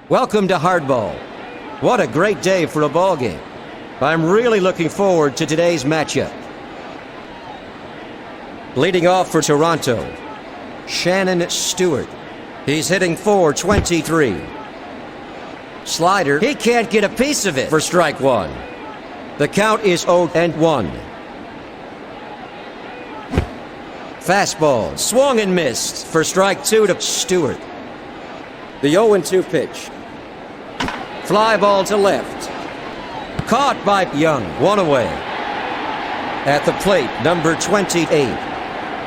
Welcome to Hardball. What a great day for a ball game. I'm really looking forward to today's matchup. Leading off for Toronto, Shannon Stewart. He's hitting .423. Slider, he can't get a piece of it for strike one. The count is 0-1. Fastball, swung and missed for strike two to Stewart. The 0-2 pitch. Fly ball to left. Caught by Young, one away. At the plate, number 28,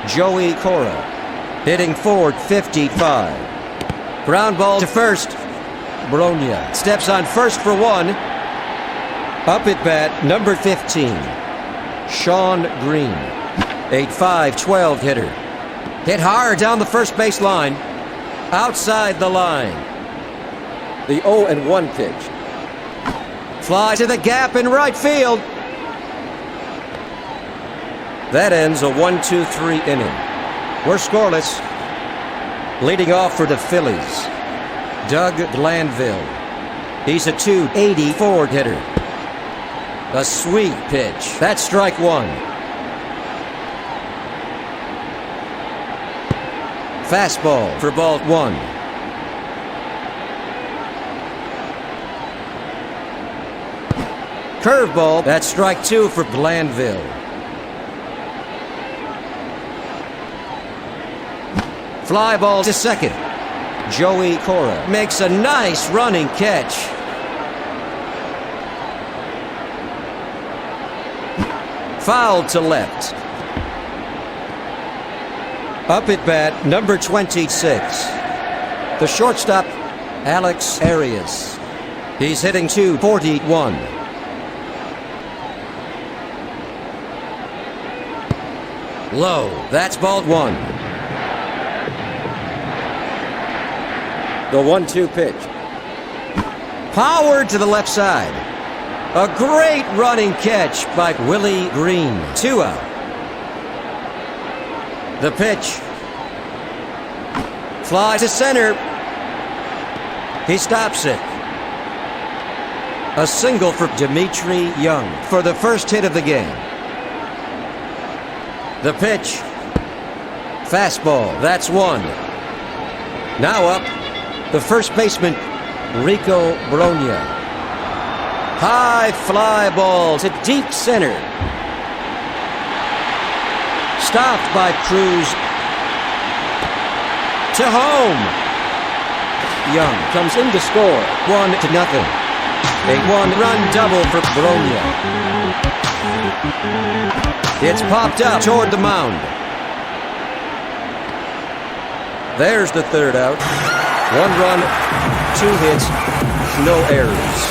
Joey Cora, hitting .455. Ground ball to first. Bronya steps on first for one. Up at bat, number 15, Sean Green, 8.5/12 hitter. Hit hard down the first base line. Outside the line. The 0-1 pitch. Fly to the gap in right field. That ends a 1-2-3 inning. We're scoreless. Leading off for the Phillies, Doug Glanville. He's a .284 hitter. A sweet pitch. That's strike one. Fastball for ball one. Curveball, that's strike two for Glanville. Fly ball to second. Joey Cora makes a nice running catch. Foul to left. Up at bat, number 26, the shortstop, Alex Arias. He's hitting .241. Low, that's ball one. The 1-2 pitch. Power to the left side. A great running catch by Willie Green. 2 out. The pitch. Fly to center. He stops it. A single for Dimitri Young for the first hit of the game. The pitch. Fastball. That's one. Now up, the first baseman, Rico Bronya. High fly ball to deep center. Stopped by Cruz. To home. Young comes in to score. 1-0. A one-run double for Bronya. It's popped up toward the mound. There's the third out. 1 run, 2 hits, no errors.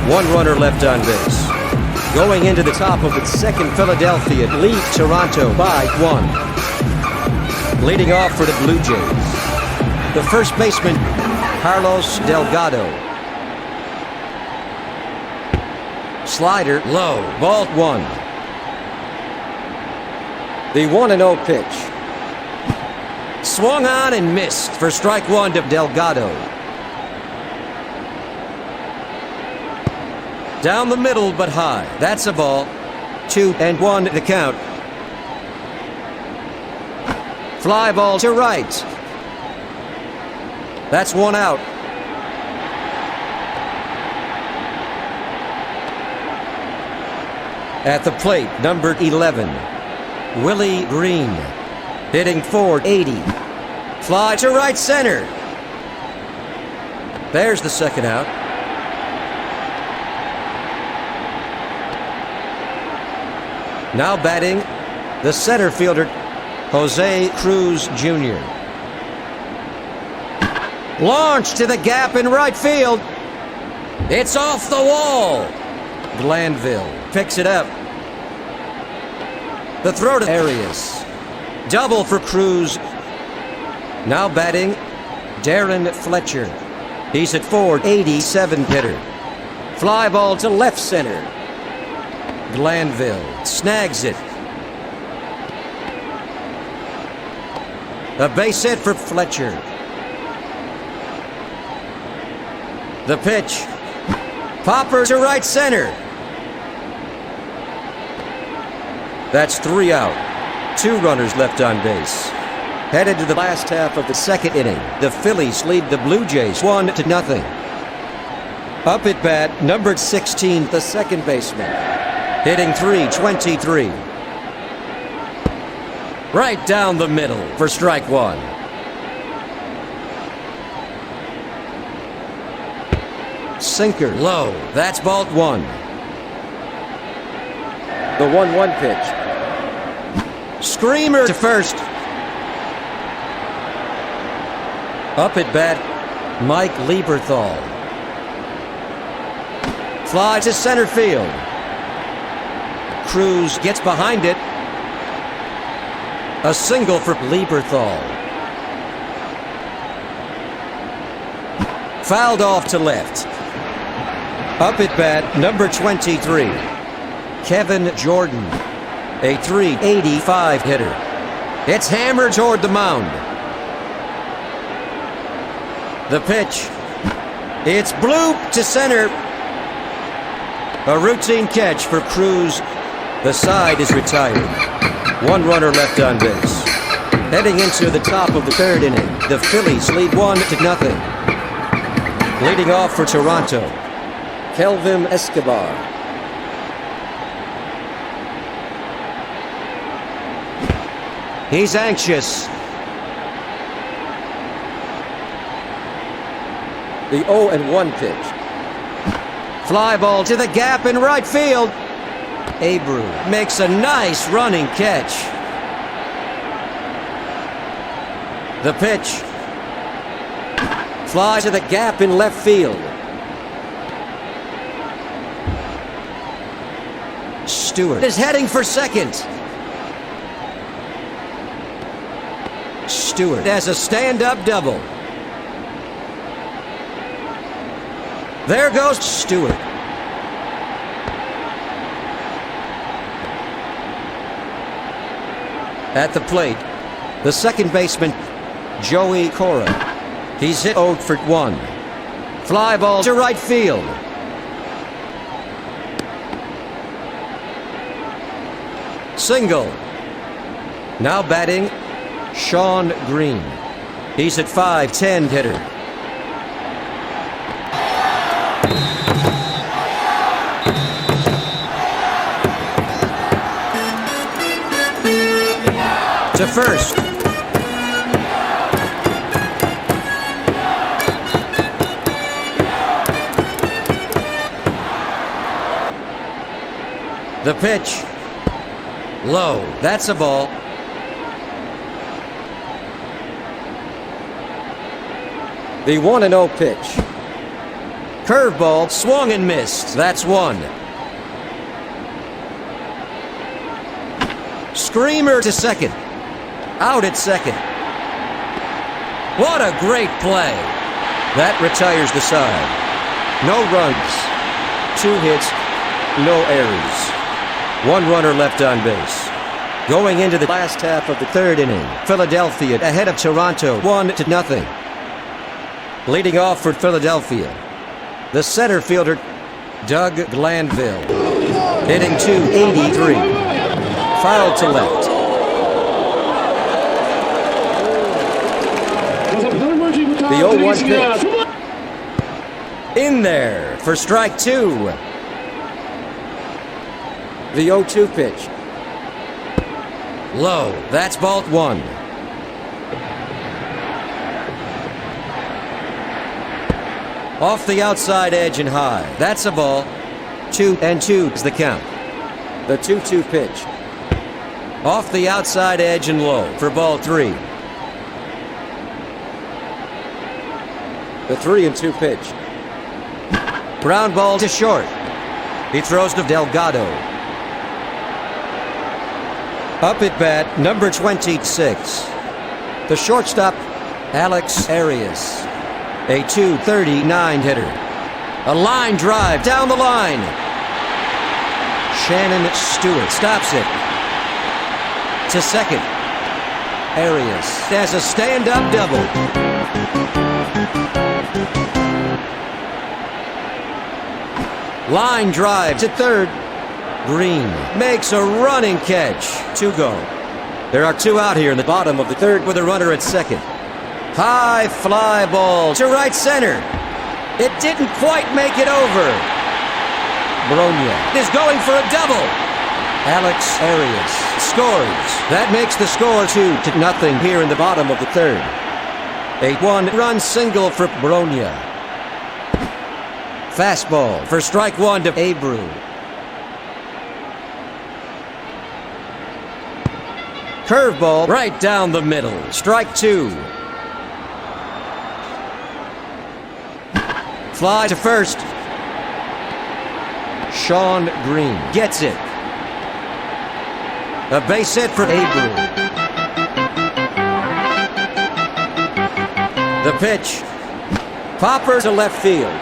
1 runner left on base. Going into the top of its second, Philadelphia leads Toronto by 1. Leading off for the Blue Jays, the first baseman, Carlos Delgado. Slider low, ball 1. The 1-0 pitch. Swung on and missed for strike one to Delgado. Down the middle but high. That's a ball. 2-1 the count. Fly ball to right. That's 1 out. At the plate, number 11, Willie Green. Hitting .480. Fly to right center. There's the second out. Now batting, the center fielder, Jose Cruz Jr. Launched to the gap in right field. It's off the wall. Glanville picks it up. The throw to Arias. Double for Cruz. Now batting, Darren Fletcher. He's at .487 hitter. Fly ball to left center. Glanville snags it. A base hit for Fletcher. The pitch. Popper to right center. That's 3 out. 2 runners left on base. Headed to the last half of the second inning. The Phillies lead the Blue Jays 1-0. Up at bat, number 16, the second baseman. Hitting .323. Right down the middle for strike 1. Sinker low. That's ball 1. The 1-1 pitch. Screamer to first. Up at bat, Mike Lieberthal. Fly to center field. Cruz gets behind it. A single for Lieberthal. Fouled off to left. Up at bat, number 23, Kevin Jordan, a .385 hitter. It's hammered toward the mound. The pitch. It's blooped to center. A routine catch for Cruz. The side is retired. 1 runner left on base. Heading into the top of the third inning, the Phillies lead 1-0. Leading off for Toronto, Kelvim Escobar. He's anxious. The 0-1 pitch. Fly ball to the gap in right field. Abreu makes a nice running catch. The pitch. Fly to the gap in left field. Stewart is heading for second. Stewart has a stand-up double. There goes Stewart. At the plate, the second baseman, Joey Cora. He's hit 0 for 1. Fly ball to right field. Single. Now batting, Sean Green. He's at .510 hitter. To first. The pitch. Low. That's a ball. The 1-0 pitch. Curveball swung and missed. That's 1. Screamer to second. Out at second. What a great play. That retires the side. No runs. 2 hits. No errors. 1 runner left on base. Going into the last half of the third inning, Philadelphia ahead of Toronto 1-0. Leading off for Philadelphia, the center fielder, Doug Glanville. Hitting .283. Foul to left. The 0-1 pitch. In there for strike 2. The 0-2 pitch. Low. That's ball 1. Off the outside edge and high. That's a ball. 2-2 is the count. The 2-2 pitch. Off the outside edge and low for ball 3. The 3-2 pitch. Ground ball to short. He throws to Delgado. Up at bat, number 26. The shortstop, Alex Arias. A .239 hitter. A line drive down the line. Shannon Stewart stops it. To second. Arias has a stand-up double. Line drive to third. Green makes a running catch. 2 go. There are 2 out here in the bottom of the third with a runner at second. High fly ball to right center. It didn't quite make it over. Bronya is going for a double. Alex Arias scores. That makes the score 2-0 here in the bottom of the third. A 1-run single for Bronya. Fastball for strike 1 to Abreu. Curveball right down the middle. Strike 2. Fly to first. Sean Green gets it. A base hit for Abreu. The pitch. Popper to left field.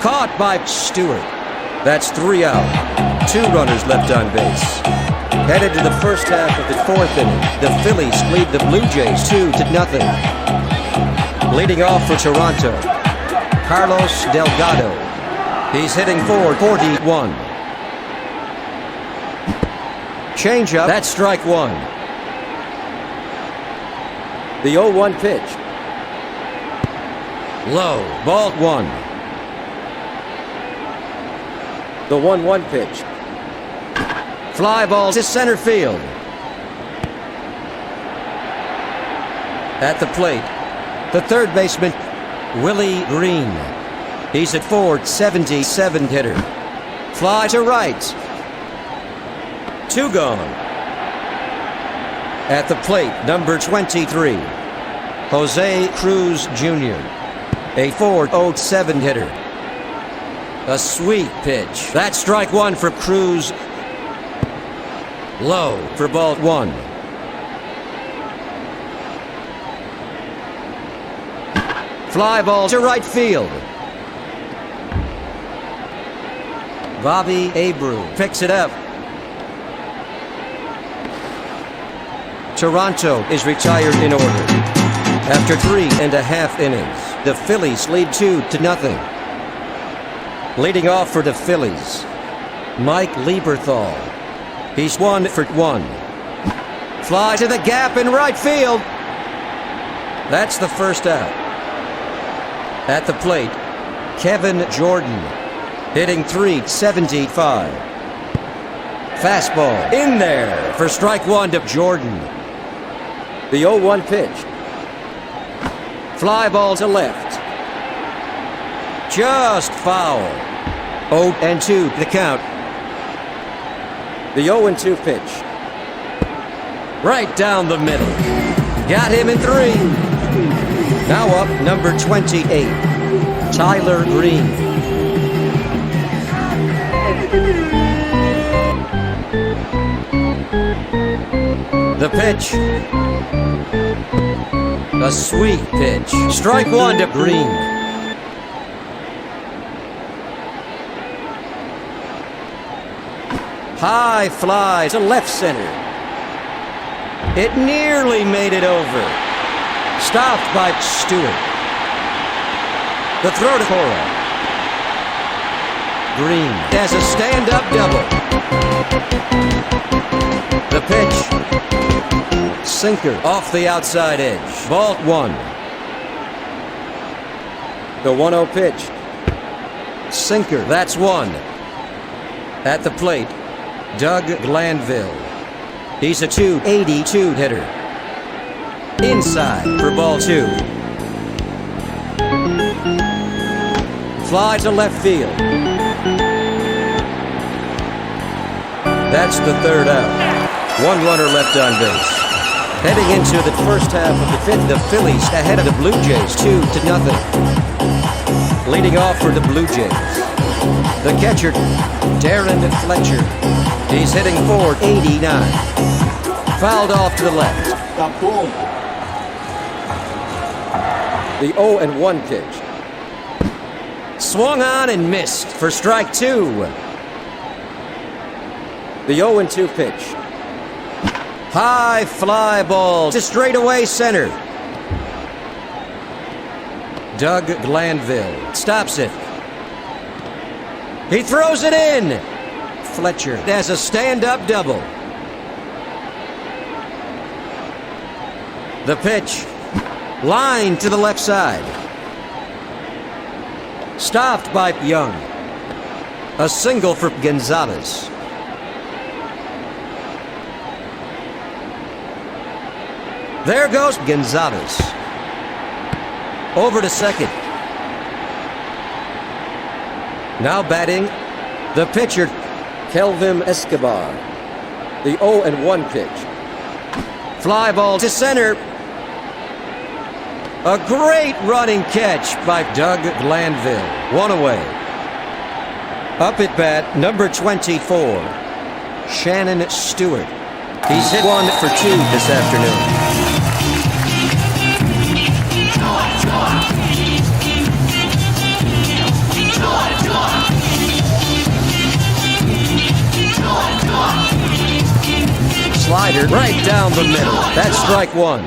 Caught by Stewart. That's 3 out. 2 runners left on base. Headed to the first half of the 4th inning, the Phillies lead the Blue Jays 2-0. Leading off for Toronto, Carlos Delgado. He's hitting .441. Changeup, that's strike 1. The 0-1 pitch. Low, ball 1. The 1-1 pitch. Fly ball to center field. At the plate, the third baseman, Willie Green. He's at .477 hitter. Fly to right. 2 gone. At the plate, number 23, Jose Cruz Jr., a .407 hitter. A sweet pitch. That's strike 1 for Cruz. Low for ball 1. Fly ball to right field. Bobby Abreu picks it up. Toronto is retired in order. After 3.5 innings, the Phillies lead 2-0. Leading off for the Phillies, Mike Lieberthal. He's 1 for 1. Fly to the gap in right field. That's the first out. At the plate, Kevin Jordan, hitting .375. Fastball in there for strike 1 to Jordan. The 0-1 pitch. Fly ball to left. Just foul. 0-2 the count. The 0-2 pitch. Right down the middle. Got him in 3. Now up number 28, Tyler Green. The pitch. A sweet pitch. Strike 1 to Green. High fly to left center. It nearly made it over. Stopped by Stewart. The throw to Cora. Green has a stand-up double. The pitch. Sinker off the outside edge. Ball 1. The 1-0 pitch. Sinker, that's 1. At the plate, Doug Glanville. He's a .282 hitter. Inside for ball 2. Fly to left field. That's the third out. 1 runner left on base. Heading into the first half of the 5th, the Phillies ahead of the Blue Jays 2-0. Leading off for the Blue Jays, the catcher, Darren Fletcher. He's hitting .489. Fouled off to the left. The 0-1 pitch. Swung on and missed for strike 2. The 0-2 pitch. High fly ball to straightaway center. Doug Glanville stops it. He throws it in. Fletcher has a stand-up double. The pitch. Line to the left side. Stopped by Young. A single for Gonzalez. There goes Gonzalez. Over to second. Now batting, the pitcher, Kelvim Escobar. The 0-1 pitch. Fly ball to center. A great running catch by Doug Glanville. One away. Up at bat, number 24, Shannon Stewart. He's hit 1 for 2 this afternoon. Slider right down the middle. That's strike 1.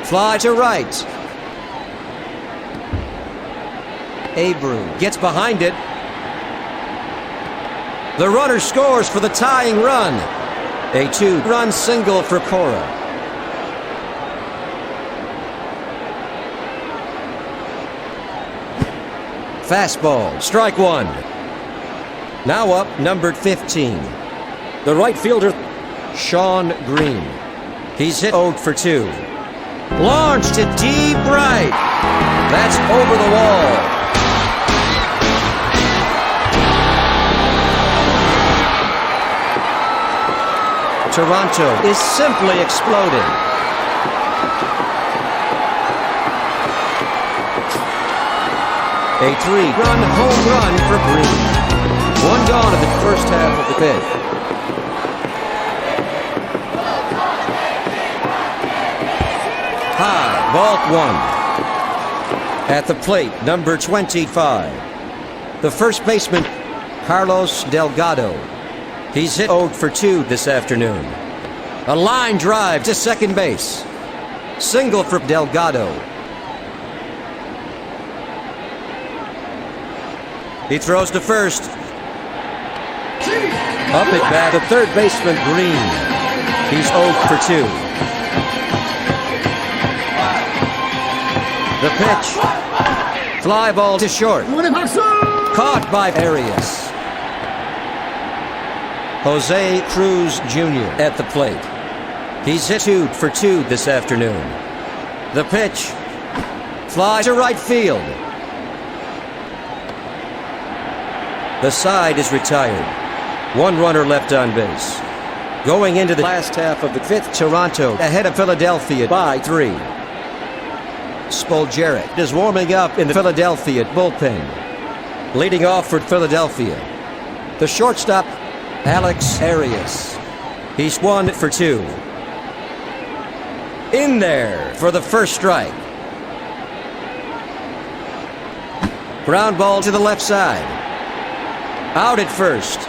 Fly to right. Abreu gets behind it. The runner scores for the tying run. A 2-run single for Cora. Fastball, strike 1. Now up, numbered 15. The right fielder, Sean Green. He's hit 0 for 2. Launched to deep right. That's over the wall. Toronto is simply exploding. A 3-run home run for Green. 1 gone in the first half of the fifth. High, ball 1. At the plate, number 25. The first baseman, Carlos Delgado. He's hit 0 for 2 this afternoon. A line drive to second base. Single for Delgado. He throws to first. Up at bat, the third baseman, Green. He's 0 for 2. The pitch. Fly ball to short. Caught by Arias. Jose Cruz Jr. at the plate. He's hit 2 for 2 this afternoon. The pitch. Fly to right field. The side is retired. 1 runner left on base. Going into the last half of the fifth, Toronto ahead of Philadelphia by 3. Spoljaric is warming up in the Philadelphia bullpen. Leading off for Philadelphia, the shortstop, Alex Arias. He's 1 for 2. In there for the first strike. Ground ball to the left side. Out at first.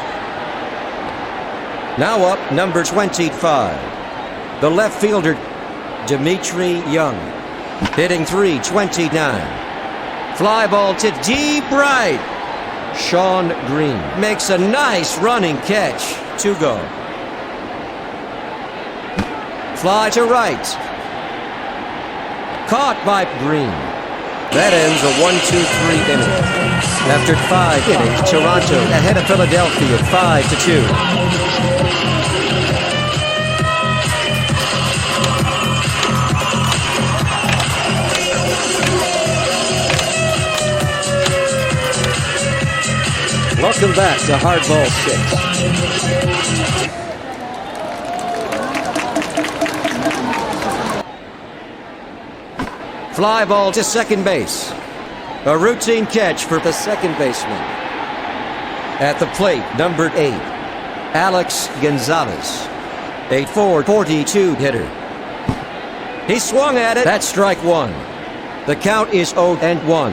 Now up, number 25. The left fielder, Dimitri Young. Hitting .329. Fly ball to deep right. Sean Green makes a nice running catch. 2 go. Fly to right. Caught by Green. That ends a 1-2-3 inning. After 5 innings, Toronto ahead of Philadelphia 5-2. Welcome back to Hardball 6. Fly ball to second base. A routine catch for the second baseman. At the plate, number 8, Alex Gonzalez. A .442 hitter. He swung at it. That's strike 1. The count is 0-1.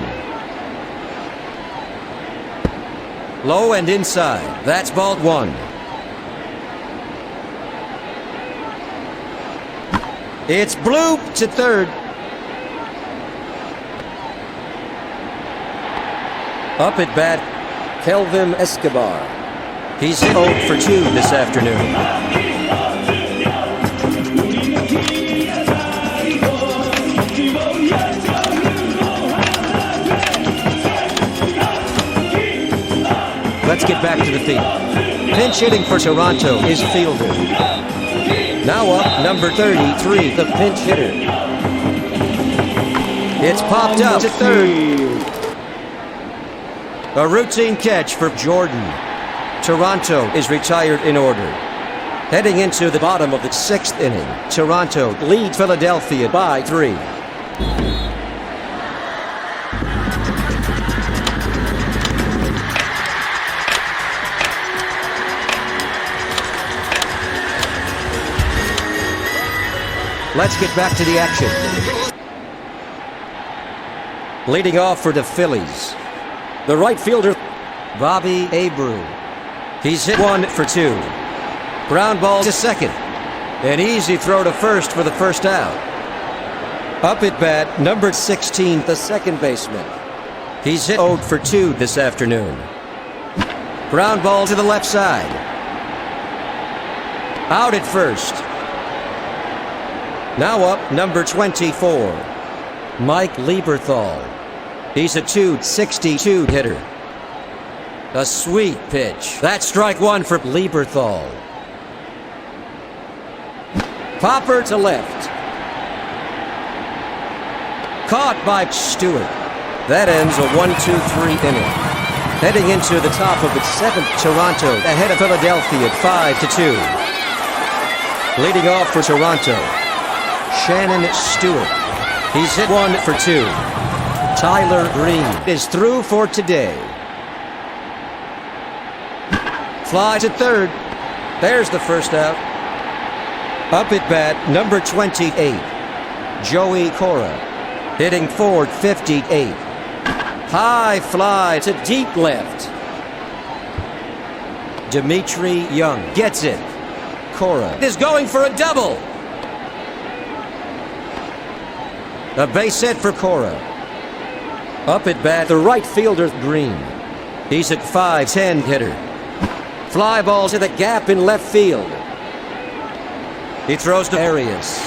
Low and inside. That's ball 1. It's bloop to third. Up at bat, Kelvim Escobar. He's hit 0 for 2 this afternoon. Let's get back to the field. Pinch hitting for Toronto is fielder. Now up, number 33, the pinch hitter. It's popped up to third. A routine catch for Jordan. Toronto is retired in order. Heading into the bottom of the 6th inning, Toronto leads Philadelphia by 3. Let's get back to the action. Leading off for the Phillies, the right fielder, Bobby Abreu. He's hit 1 for 2. Ground ball to second. An easy throw to first for the first out. Up at bat, number 16, the second baseman. He's hit 0 for 2 this afternoon. Ground ball to the left side. Out at first. Now up, number 24, Mike Lieberthal. He's a .262 hitter. A sweet pitch. That's strike 1 for Lieberthal. Popper to left. Caught by Stewart. That ends a 1-2-3 inning. Heading into the top of its 7th, Toronto ahead of Philadelphia at 5-2. Leading off for Toronto, Shannon Stewart. He's hit 1 for 2. Tyler Green is through for today. Fly to third. There's the first out. Up at bat, number 28, Joey Cora. Hitting .458. High fly to deep left. Dimitri Young gets it. Cora is going for a double. A base hit for Cora. Up at bat, the right fielder, Green. He's at .510 hitter. Fly ball to the gap in left field. He throws to Arias.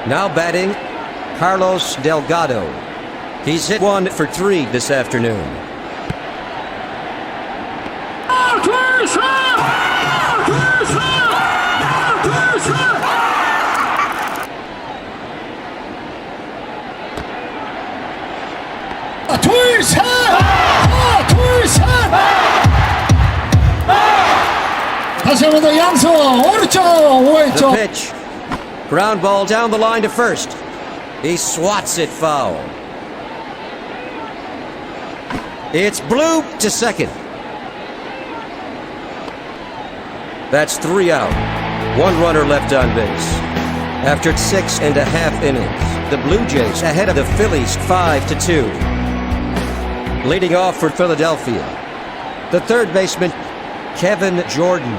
Now batting, Carlos Delgado. He's hit 1 for 3 this afternoon. The pitch. Ground ball down the line to first. He swats it foul. It's blue to second. That's 3 out. 1 runner left on base. After 6.5 innings, the Blue Jays ahead of the Phillies 5-2. Leading off for Philadelphia, the third baseman, Kevin Jordan,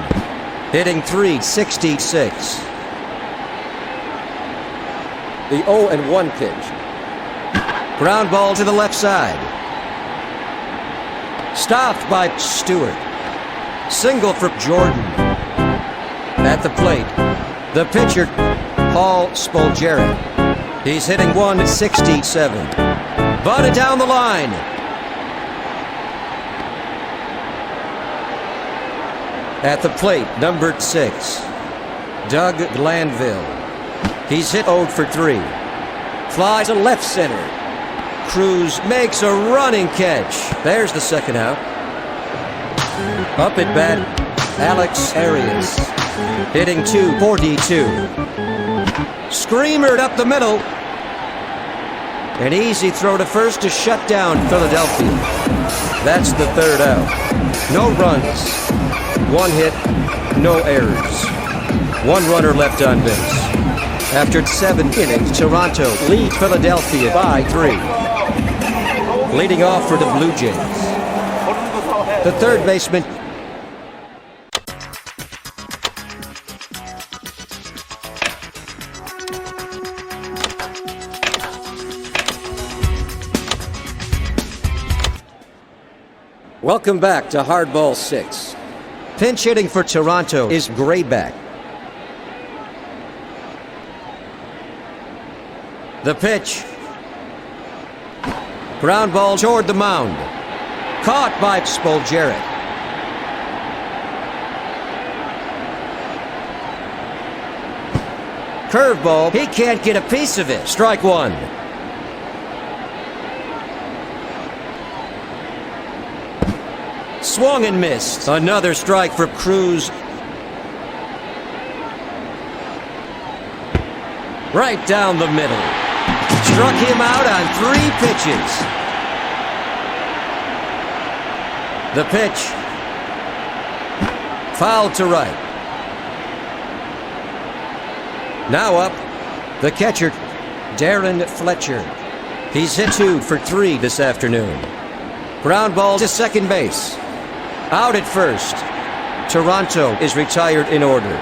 hitting .366. The 0-1 pitch. Ground ball to the left side. Stopped by Stewart. Single for Jordan. At the plate, the pitcher, Paul Spoljaric. He's hitting .167. Bunted down the line. At the plate, number 6, Doug Glanville. He's hit 0 for 3. Fly to left center. Cruz makes a running catch. There's the second out. Up at bat, Alex Arias. Hitting .242. Screamered up the middle. An easy throw to first to shut down Philadelphia. That's the third out. No runs. 1 hit, no errors. 1 runner left on base. After 7 innings, Toronto leads Philadelphia by 3. Leading off for the Blue Jays, the third baseman, Welcome back to Hardball 6. Pinch hitting for Toronto is Grayback. The pitch. Ground ball toward the mound. Caught by Spoljaric. Curveball. He can't get a piece of it. Strike one. Swung and missed. Another strike for Cruz. Right down the middle. Struck him out on 3 pitches. The pitch. Fouled to right. Now up, the catcher, Darren Fletcher. He's hit 2 for 3 this afternoon. Ground ball to second base. Out at first. Toronto is retired in order.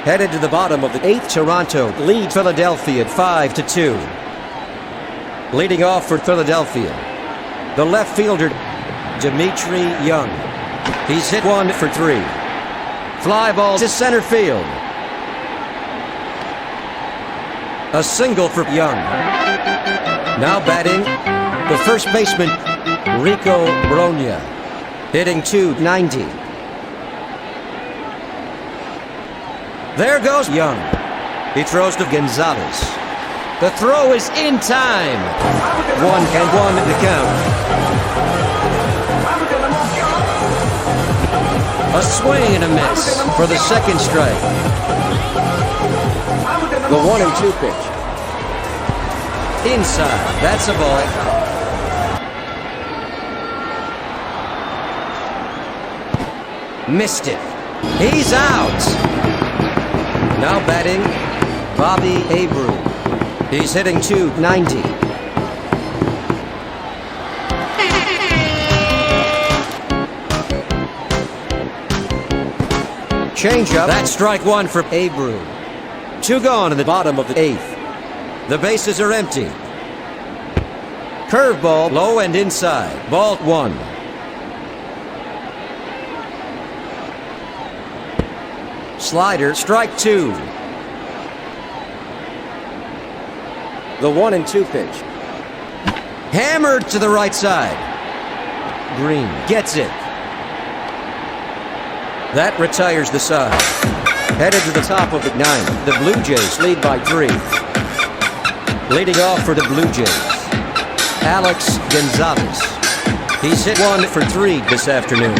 Headed to the bottom of the 8th, Toronto lead Philadelphia at 5-2. Leading off for Philadelphia, the left fielder, Dimitri Young. He's hit 1 for 3. Fly ball to center field. A single for Young. Now batting, the first baseman, Rico Bronya, hitting .290. There goes Young. He throws to Gonzalez. The throw is in time. 1-1 in the count. A swing and a miss for the second strike. The 1-2 pitch. Inside. That's a ball. Missed it. He's out. Now batting, Bobby Abreu. He's hitting .290. Changeup. That's strike one for Abreu. 2 gone in the bottom of the 8th. The bases are empty. Curveball, low and inside. Ball 1. Slider, strike 2. The 1-2 pitch. Hammered to the right side. Green gets it. That retires the side. Headed to the top of the 9th. The Blue Jays lead by 3. Leading off for the Blue Jays, Alex Gonzalez. He's hit 1 for 3 this afternoon.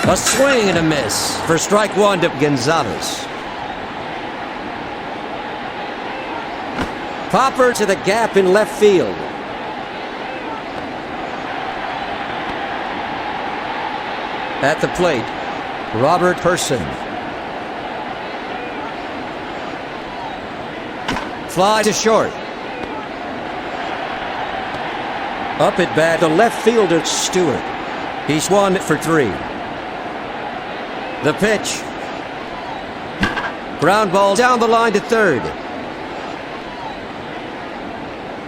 A swing and a miss for strike 1 to Gonzalez. Popper to the gap in left field. At the plate, Robert Person. Fly to short. Up at bat, the left fielder, Stewart. He's 1 for 3. The pitch. Ground ball down the line to third.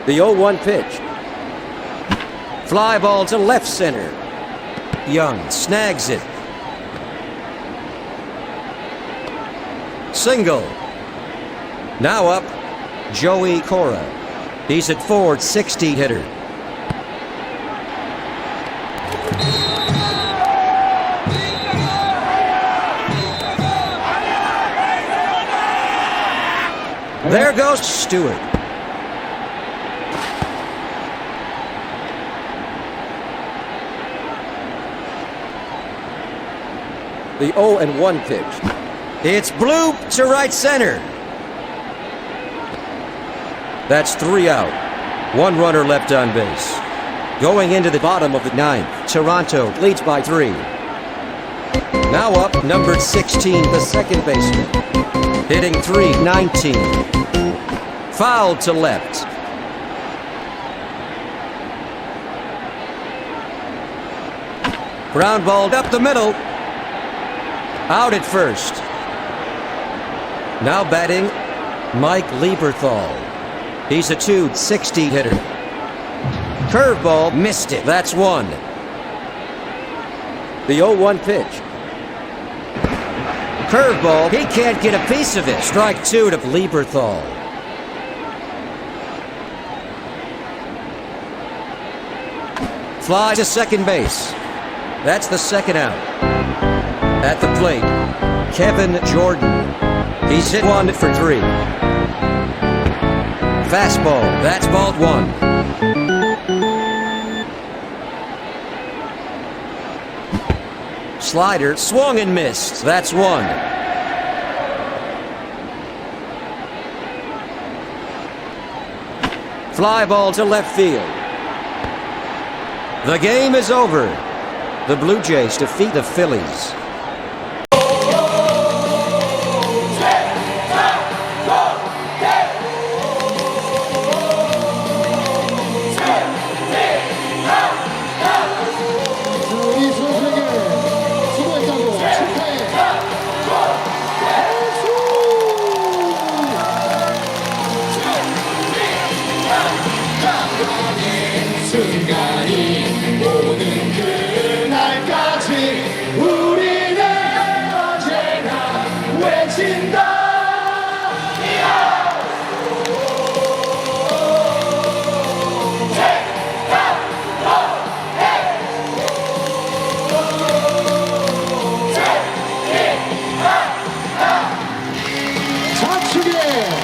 The 0-1 pitch. Fly ball to left center. Young snags it. Single. Now up, Joey Cora. He's at .460 hitter. There goes Stewart. The 0-1 pitch. It's bloop to right center. That's 3 out. 1 runner left on base. Going into the bottom of the 9th, Toronto leads by 3. Now up, number 16, the second baseman. Hitting .319. Foul to left. Ground ball up the middle. Out at first. Now batting, Mike Lieberthal. He's a .260 hitter. Curveball, missed it. That's 1. The 0-1 pitch. Curveball. He can't get a piece of it. Strike 2 to Lieberthal. Fly to second base. That's the second out. At the plate, Kevin Jordan. He's hit 1 for 3. Fastball. That's ball 1. Slider swung and missed. That's 1. Fly ball to left field. The game is over. The Blue Jays defeat the Phillies. 순간이 오는 그날까지 우리는 언제나 외친다. 좌측에